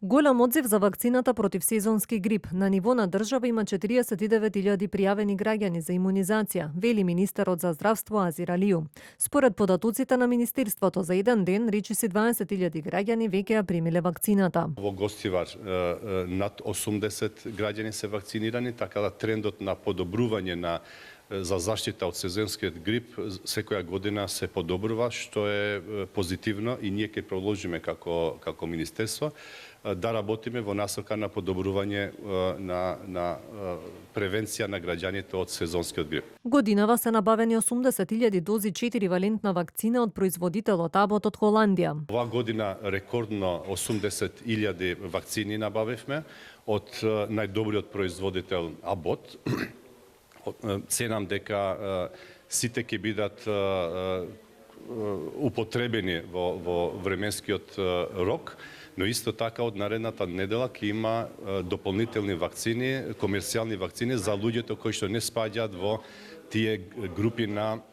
Голем одзив за вакцината против сезонски грип. На ниво на држава има 49.000 пријавени граѓани за имунизација, вели министерот за здравство Азир Алију. Според податоците на министерството, за еден ден речиси 20.000 граѓани веќе ја примиле вакцината. Во Гостивар над 80 граѓани се вакцинирани, така да трендот на подобрување за заштита од сезонскиот грип секоја година се подобрува, што е позитивно и ние ќе продолжиме како министерство да работиме во насока на подобрување на превенција на граѓаните од сезонскиот грип. Годинава се набавени 80.000 дози 4-валентна вакцина од производителот Абот од Холандија. Оваа година рекордно 80.000 вакцини набавивме од најдобриот производител Абот. Ценам дека сите ќе бидат употребени во временскиот рок, но исто така од наредната недела ќе има дополнителни вакцини, комерцијални вакцини за луѓето кои што не спаѓаат во тие групи на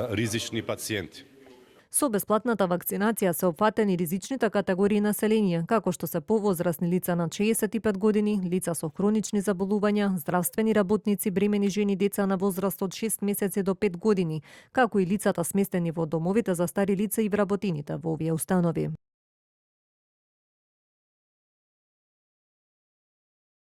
ризични пациенти. Со бесплатната вакцинација се опфатени ризичните категории население, како што се повозрасни лица над 65 години, лица со хронични заболувања, здравствени работници, бремени жени, деца на возраст од 6 месеци до 5 години, како и лицата сместени во домовите за стари лица и вработените во овие установи.